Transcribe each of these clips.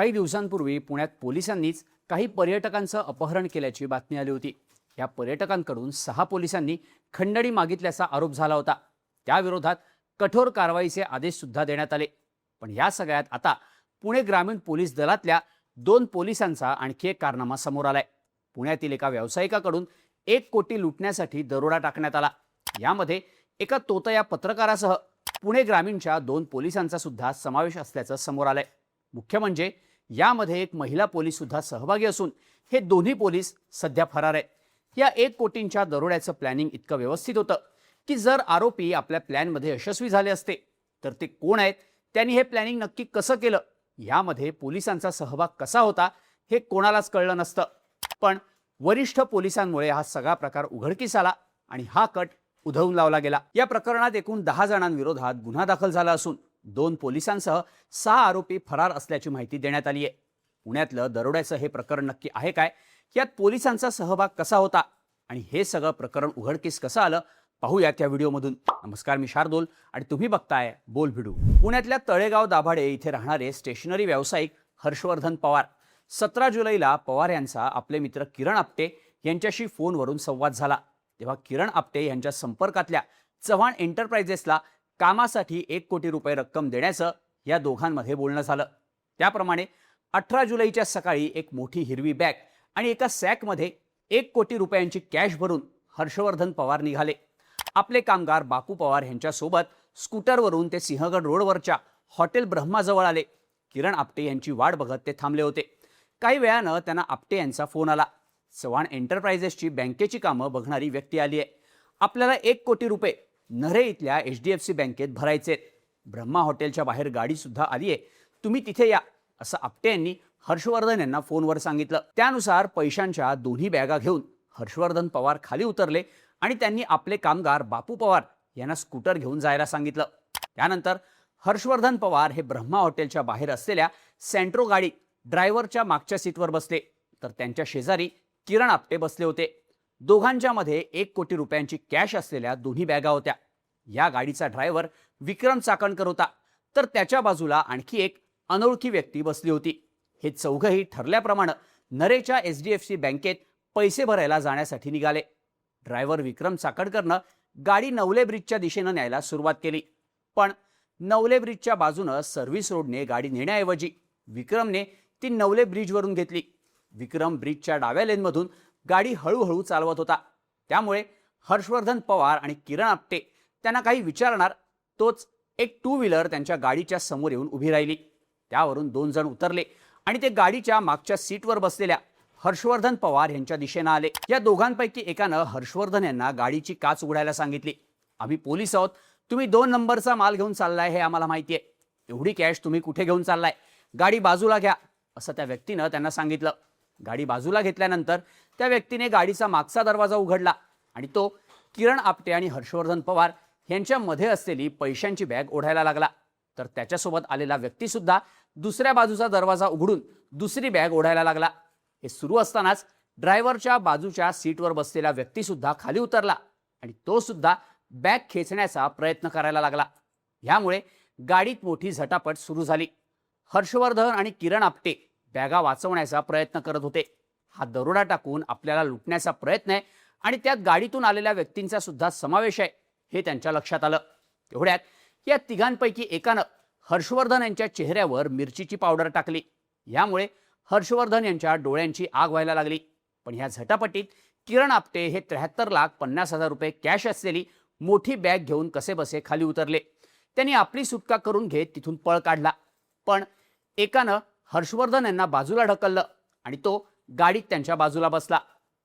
काही दिवसांपूर्वी पुण्यात पोलिसांनीच काही पर्यटकांचं अपहरण केल्याची बातमी आली होती। या पर्यटकांकडून 6 पोलिसांनी खंडणी मागितल्याचा आरोप झाला होता। त्याविरोधात कठोर कारवाईचे आदेश सुद्धा देण्यात आले। पण या सगळ्यात आता पुणे ग्रामीण पोलीस दलातल्या 2 पोलिसांचा आणखी एक कारनामा समोर आलाय। पुण्यातील एका व्यावसायिकाकडून 1 कोटी लुटण्यासाठी दरोडा टाकण्यात आला। यामध्ये एका तोतया पत्रकारासह पुणे ग्रामीणच्या 2 पोलिसांचा सुद्धा समावेश असल्याचं समोर आलंय। मुख्य म्हणजे यामध्ये एक महिला पोलीस सुद्धा सहभागी असून हे दोन्ही पोलीस सध्या फरार आहेत। या 1 कोटींच्या दरोड्याचं प्लॅनिंग इतकं व्यवस्थित होतं की जर आरोपी आपल्या प्लॅनमध्ये यशस्वी झाले असते तर ते कोण आहेत, त्यांनी हे प्लॅनिंग नक्की कसं केलं, यामध्ये पोलिसांचा सहभाग कसा होता हे कोणालाच कळलं नसतं। पण वरिष्ठ पोलिसांमुळे हा सगळा प्रकार उघडकीस आला आणि हा कट उधळून लावला गेला। या प्रकरणात एकूण 10 जणांविरोधात गुन्हा दाखल झाला असून 2 पोलिसांसह 6 आरोपी फरार असल्याची माहिती देण्यात आली आहे। पुण्यातलं दरोड्याचं हे प्रकरण नक्की आहे काय, यात पोलिसांचा सहभाग कसा होता आणि हे सगळं प्रकरण उघडकीस कसं आलं, पाहूयात या व्हिडिओमधून। नमस्कार, मी शार्दूल आणि तुम्ही बघताय बोल व्हिडिओ। पुण्यातल्या तळेगाव दाभाडे इथे राहणारे स्टेशनरी व्यावसायिक हर्षवर्धन पवार 17 जुलैला पवार यांचा आपले मित्र किरण आपटे यांच्याशी फोनवरून संवाद झाला। तेव्हा किरण आपटे यांच्या संपर्कातल्या चव्हाण एंटरप्राइजेसला कामासाठी 1 कोटी रुपये रक्कम देण्याचं या दोघांमध्ये बोलणं झालं। त्याप्रमाणे 18 जुलैच्या सकाळी एक मोठी हिरवी बॅग आणि एका सॅकमध्ये 1 कोटी रुपयांची कॅश भरून हर्षवर्धन पवार निघाले। आपले कामगार बापू पवार यांच्यासोबत स्कूटरवरून ते सिंहगड रोडवरच्या हॉटेल ब्रह्माजवळ आले। किरण आपटे यांची वाट बघत ते थांबले होते। काही वेळानं त्यांना आपटे यांचा फोन आला। चव्हाण एंटरप्राइजेसची बँकेची कामं बघणारी व्यक्ती आली आहे, आपल्याला 1 कोटी रुपये नरे इथल्या HDFC बँकेत भरायचे आहेत। ब्रह्मा हॉटेलच्या बाहेर गाडी सुद्धा आली आहे, तुम्ही तिथे या, असं आपटे यांनी हर्षवर्धन यांना फोनवर सांगितलं। त्यानुसार पैशांच्या दोन्ही बॅगा घेऊन हर्षवर्धन पवार खाली उतरले आणि त्यांनी आपले कामगार बापू पवार यांना स्कूटर घेऊन जायला सांगितलं। त्यानंतर हर्षवर्धन पवार हे ब्रह्मा हॉटेलच्या बाहेर असलेल्या सेंट्रो गाडी ड्रायव्हरच्या मागच्या सीटवर बसले, तर त्यांच्या शेजारी किरण आपटे बसले होते। दोघांच्या मध्ये 1 कोटी रुपयांची कॅश असलेल्या दोन्ही बॅगा होत्या। या गाडीचा ड्रायव्हर विक्रम चाकणकर होता, तर त्याच्या बाजूला आणखी एक अनोळखी व्यक्ती बसली होती। हे चौघही ठरल्याप्रमाणे नरेच्या HDFC बँकेत पैसे भरायला जाण्यासाठी निघाले। ड्रायव्हर विक्रम चाकणकरनं गाडी नवले ब्रिजच्या दिशेनं न्यायला सुरुवात केली, पण नवले ब्रिजच्या बाजूनं सर्व्हिस रोडने गाडी नेण्याऐवजी विक्रमने ती नवले ब्रिजवरून घेतली। विक्रम ब्रिजच्या डाव्या लेनमधून गाडी हळूहळू चालवत होता, त्यामुळे हर्षवर्धन पवार आणि किरण आपटे त्यांना काही विचारणार तोच एक 2 व्हीलर त्यांच्या गाडीच्या समोर येऊन उभी राहिली। त्यावरून 2 जण उतरले आणि ते गाडीच्या मागच्या सीटवर बसलेल्या हर्षवर्धन पवार यांच्या दिशेनं आले। या दोघांपैकी एकानं हर्षवर्धन यांना गाडीची काच उघडायला सांगितली। आम्ही पोलीस आहोत, तुम्ही 2 नंबरचा माल घेऊन चाललाय हे आम्हाला माहिती आहे, एवढी कॅश तुम्ही कुठे घेऊन चाललाय, गाडी बाजूला घ्या, असं त्या व्यक्तीनं त्यांना सांगितलं। गाडी बाजूला घेतल्यानंतर त्या व्यक्तीने गाडीचा मागचा दरवाजा उघडला आणि तो किरण आपटे आणि हर्षवर्धन पवार यांच्यामध्ये असलेली पैशांची बॅग ओढायला लागला, तर त्याच्यासोबत आलेला व्यक्ती सुद्धा दुसऱ्या बाजूचा दरवाजा उघडून दुसरी बॅग ओढायला लागला। हे सुरू असतानाच ड्रायव्हरच्या बाजूच्या सीटवर बसलेला व्यक्ती सुद्धा खाली उतरला आणि तो सुद्धा बॅग खेचण्याचा प्रयत्न करायला लागला। यामुळे गाडीत मोठी झटापट सुरू झाली। हर्षवर्धन आणि किरण आपटे बॅगा वाचवण्याचा प्रयत्न करत होते। हा दरोडा टाकून आपल्याला लुटण्याचा प्रयत्न आहे आणि त्यात गाडीतून आलेल्या व्यक्तींचा सुद्धा समावेश आहे हे त्यांच्या लक्षात आलं। तेवढ्यात या तिघांपैकी एकानं हर्षवर्धन यांच्या चेहऱ्यावर मिरचीची पावडर टाकली। यामुळे हर्षवर्धन यांच्या डोळ्यांची आग व्हायला लागली। पण ह्या झटापटीत किरण आपटे हे 73,50,000 रुपये कॅश असलेली मोठी बॅग घेऊन कसेबसे खाली उतरले। त्यांनी आपली सुटका करून घेत तिथून पळ काढला, पण एकानं हर्षवर्धन यांना बाजूला ढकललं आणि तो गाडीत त्यांच्या बाजूला बसला।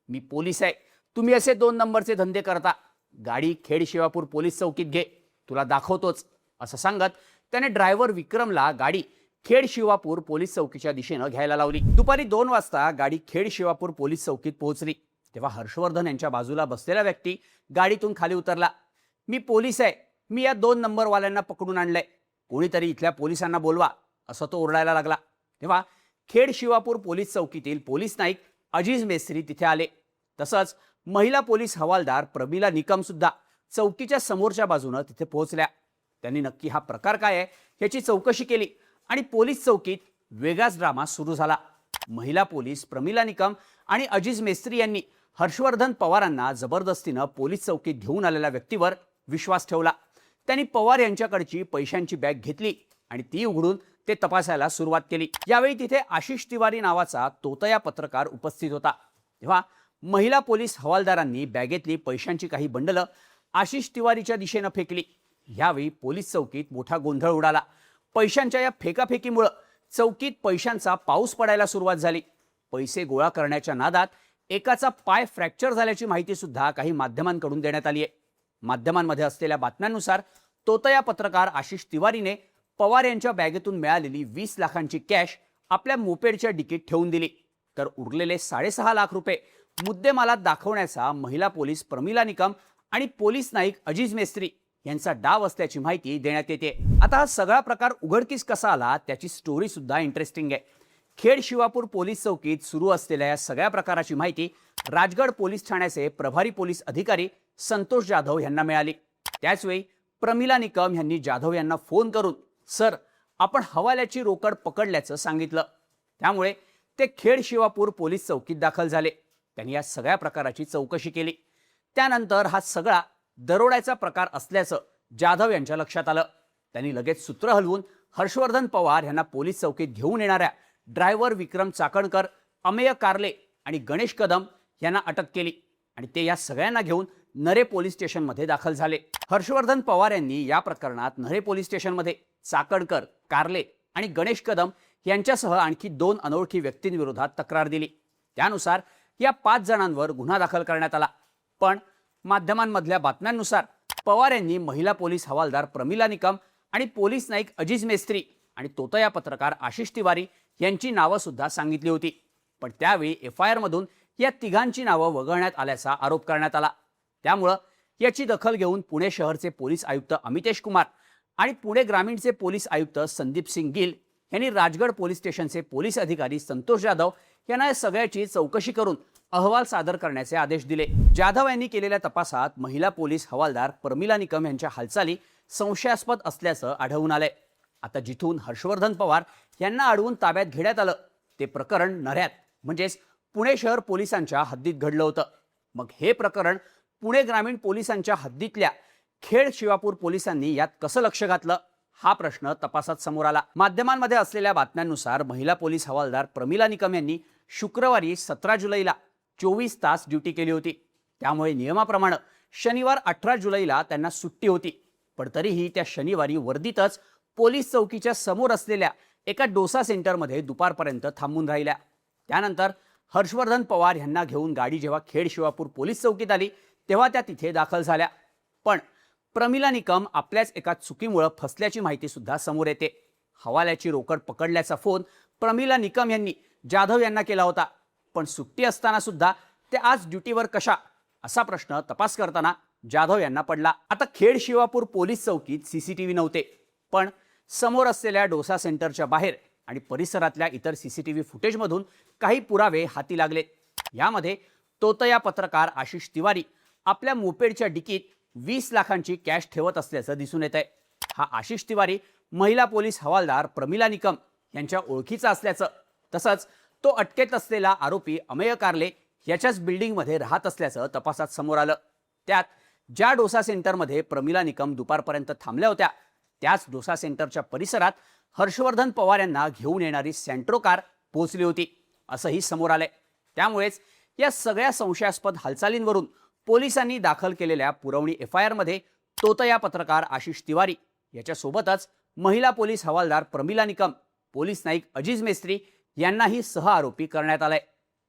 मी पोलीस आहे, तुम्ही असे 2 नंबरचे धंदे करता, गाडी खेड शिवापूर पोलीस चौकीत घे, तुला दाखवतोच, असं सांगत त्याने ड्रायव्हर विक्रमला गाडी खेड शिवापूर पोलीस चौकीच्या दिशेनं घ्यायला लावली। दुपारी 2 वाजता गाडी खेड शिवापूर पोलीस चौकीत पोहोचली, तेव्हा हर्षवर्धन यांच्या बाजूला बसलेला व्यक्ती गाडीतून खाली उतरला। मी पोलीस आहे, मी या 2 नंबरवाल्यांना पकडून आणलंय, कोणीतरी इथल्या पोलिसांना बोलवा, असं तो ओरडायला लागला। तेव्हा खेड शिवापूर पोलीस चौकीतील पोलीस नाईक अजीज मेस्त्री तिथे आले, तसंच महिला पोलीस हवालदार प्रमिला निकम सुद्धा चौकीच्या समोरच्या बाजूने तिथे पोहोचल्या। त्यांनी नक्की हा प्रकार काय आहे याची चौकशी केली आणि पोलीस चौकीत वेगळाच ड्रामा सुरू झाला. महिला पोलीस प्रमिला निकम आणि अजीज मेस्त्री यांनी हर्षवर्धन पवारांना जबरदस्तीनं पोलीस चौकीत घेऊन आलेल्या व्यक्तीवर विश्वास ठेवला. त्यांनी पवार यांच्याकडची पैशांची बॅग घेतली आणि ती उघडून ते तपासायला सुरुवात केली. यावेळी तिथे आशिष तिवारी नावाचा तोतया पत्रकार उपस्थित होता. तेव्हा महिला पोलीस हवालदारांनी बॅगेतली पैशांची काही बंडलं आशिष तिवारीच्या दिशेनं फेकली. यावेळी पोलीस चौकीत मोठा गोंधळ उडाला. पैशांच्या या फेकाफेकीमुळे चौकीत पैशांचा पाऊस पडायला सुरुवात झाली. पैसे गोळा करण्याच्या नादात एकाचा पाय फ्रॅक्चर झाल्याची माहिती सुद्धा काही माध्यमांकडून देण्यात आली आहे. माध्यमांमध्ये असलेल्या बातम्यांनुसार तोतया पत्रकार आशिष तिवारीने पवार यांच्या बॅगेतून मिळालेली 20 लाखांची कॅश आपल्या मोपेडच्या डिकीत ठेवून दिली, तर उरलेले 6.5 लाख रुपये मुद्देमालात दाखवण्याचा महिला पोलीस प्रमिला निकम आणि पोलीस नाईक अजीज मेस्त्री यांचा डाव असल्याची माहिती देण्यात येते. आता हा सगळा प्रकार उघडकीस कसा आला त्याची स्टोरी सुद्धा इंटरेस्टिंग आहे. खेड शिवापूर पोलीस चौकीत सुरू असलेल्या या सगळ्या प्रकाराची माहिती राजगड पोलीस ठाण्याचे प्रभारी पोलीस अधिकारी संतोष जाधव यांना मिळाली. त्याचवेळी प्रमिला निकम यांनी जाधव यांना फोन करून सर आपण हवाल्याची रोकड पकडल्याचं सांगितलं. त्यामुळे ते खेड शिवापूर पोलीस चौकीत दाखल झाले. त्यांनी या सगळ्या प्रकाराची चौकशी केली. त्यानंतर हा सगळा दरोड्याचा प्रकार असल्याचं जाधव यांच्या लक्षात आलं. त्यांनी लगेच सूत्र हलवून हर्षवर्धन पवार यांना पोलीस चौकीत घेऊन येणाऱ्या ड्रायव्हर विक्रम चाकणकर, अमेय कारले आणि गणेश कदम यांना अटक केली आणि ते या सगळ्यांना घेऊन नरे पोलीस स्टेशनमध्ये दाखल झाले. हर्षवर्धन पवार यांनी या प्रकरणात नरे पोलीस स्टेशनमध्ये चाकणकर, कारले आणि गणेश कदम यांच्यासह आणखी 2 अनोळखी व्यक्तींविरोधात तक्रार दिली. त्यानुसार या 5 जणांवर गुन्हा दाखल करण्यात आला. पण माध्यमांमधल्या बातम्यांनुसार पवार यांनी महिला पोलीस हवालदार प्रमिला निकम आणि पोलीस नाईक अजीज मेस्त्री आणि तोतया पत्रकार आशिष तिवारी यांची नावं सुद्धा सांगितली होती. पण त्यावेळी FIR मधून या तिघांची नावं वगळण्यात आल्याचा आरोप करण्यात आला. त्यामुळं याची दखल घेऊन पुणे शहरचे पोलीस आयुक्त अमितेश कुमार आणि पुणे ग्रामीणचे पोलीस आयुक्त संदीप सिंग गिल यांनी राजगड पोलीस स्टेशनचे पोलीस अधिकारी संतोष जाधव यांना या सगळ्याची चौकशी करून अहवाल सादर करण्याचे आदेश दिले. जाधव यांनी केलेल्या तपासात महिला पोलीस हवालदार प्रमिला निकम यांच्या हालचाली संशयास्पद असल्याचं आढळून आलंय. आता जिथून हर्षवर्धन पवार यांना अडवून ताब्यात घेण्यात आलं ते प्रकरण नऱ्यात म्हणजेच पुणे शहर पोलिसांच्या हद्दीत घडलं होतं. मग हे प्रकरण पुणे ग्रामीण पोलिसांच्या हद्दीतल्या खेड शिवापूर पोलिसांनी यात कसं लक्ष घातलं हा प्रश्न तपासात समोर आला. माध्यमांमध्ये असलेल्या बातम्यांनुसार महिला पोलीस हवालदार प्रमिला निकम यांनी शुक्रवारी 17 जुलैला 24 तास ड्युटी केली होती. त्यामुळे नियमाप्रमाणे शनिवार 18 जुलैला त्यांना सुट्टी होती. पण तरीही त्या शनिवारी वर्दीतच पोलीस चौकीच्या समोर असलेल्या एका डोसा सेंटरमध्ये दुपारपर्यंत थांबून राहिल्या. त्यानंतर हर्षवर्धन पवार यांना घेऊन गाडी जेव्हा खेड शिवापूर पोलीस चौकीत आली तेव्हा त्या तिथे दाखल झाल्या. पण प्रमिला निकम आपल्याच एका चुकीमुळे फसल्याची माहिती सुद्धा समोर येते. हवाल्याची रोकड पकडल्याचा फोन प्रमिला निकम यांनी जाधव यांना केला होता. पण सुट्टी असताना सुद्धा ते आज ड्युटीवर कशा असा प्रश्न तपास करताना जाधव यांना पडला. आता खेड शिवापूर पोलीस चौकीत CCTV नव्हते, पण समोर असलेल्या डोसा सेंटरच्या बाहेर आणि परिसरातल्या इतर CCTV फुटेजमधून काही पुरावे हाती लागलेत. यामध्ये तोतया पत्रकार आशिष तिवारी आपल्या मोपेडच्या डिकीत 20 लाखांची कॅश ठेवत असल्याचं दिसून येत आहे. हा आशिष तिवारी महिला पोलीस हवालदार प्रमिला निकम यांच्या ओळखीचा असल्याचं, तसंच तो अटकेत असलेला आरोपी अमेय कारले याच्याच बिल्डिंगमध्ये राहत असल्याचं तपासात समोर आलं. त्यात ज्या डोसा सेंटरमध्ये प्रमिला निकम दुपारपर्यंत थांबल्या होत्या त्याच डोसा सेंटरच्या परिसरात हर्षवर्धन पवार यांना घेऊन येणारी सँट्रो कार पोहोचली होती असंही समोर आलंय. त्यामुळेच या सगळ्या संशयास्पद हालचालींवरून पोलिसांनी दाखल केलेल्या पुरवणी FIR मध्ये तोतया पत्रकार आशिष तिवारी याच्यासोबतच महिला पोलीस हवालदार प्रमिला निकम, पोलीस नाईक अजीज मेस्त्री यांनाही सहआरोपी करण्यात आलंय.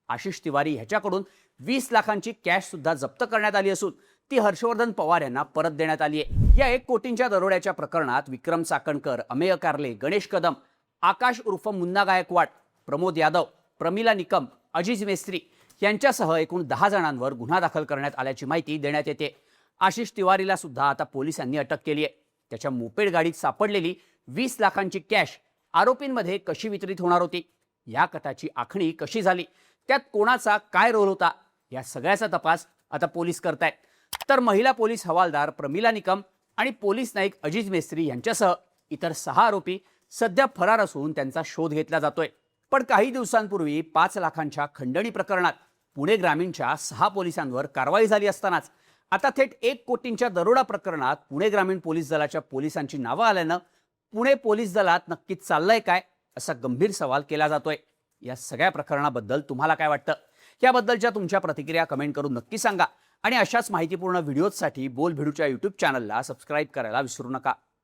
आशिष तिवारी ह्याच्याकडून 20 लाखांची कॅश सुद्धा जप्त करण्यात आली असून ती हर्षवर्धन पवार यांना परत देण्यात आली आहे. या 1 कोटींच्या दरोड्याच्या प्रकरणात विक्रम चाकणकर, अमेय कारले, गणेश कदम, आकाश उर्फ मुन्ना गायकवाड, प्रमोद यादव, प्रमिला निकम, अजीज मेस्त्री यांच्यासह एकूण 10 जणांवर गुन्हा दाखल करण्यात आल्याची माहिती देण्यात येते. आशिष तिवारीला सुद्धा आता पोलिसांनी अटक केली आहे. त्याच्या मोपेड गाडीत सापडलेली 20 लाखांची कॅश आरोपींमध्ये कशी वितरित होणार होती, या कटाची आखणी कशी झाली, त्यात कोणाचा काय रोल होता, या सगळ्याचा तपास आता पोलीस करतायत. तर महिला पोलीस हवालदार प्रमिला निकम आणि पोलीस नाईक अजीज मेस्त्री यांच्यासह इतर 6 आरोपी सध्या फरार असून त्यांचा शोध घेतला जातोय. पण काही दिवसांपूर्वी 5 लाखांच्या खंडणी प्रकरणात पुणे ग्रामीणच्या 6 पोलिसांवर कारवाई झाली असतानाच आता थेट 1 कोटींच्या दरोडा प्रकरणात पुणे ग्रामीण पोलीस दलाच्या पोलिसांची नावं आल्यानं पुणे पोलीस दलात नक्की चाललंय काय असा गंभीर सवाल केला जातोय. या सगळ्या प्रकरणाबद्दल तुम्हाला काय वाटतं? याबद्दलच्या तुमच्या प्रतिक्रिया कमेंट करून नक्की सांगा आणि अशाच माहितीपूर्ण व्हिडिओजसाठी बोल भिडूच्या यूट्यूब चॅनलला सबस्क्राईब करायला विसरू नका.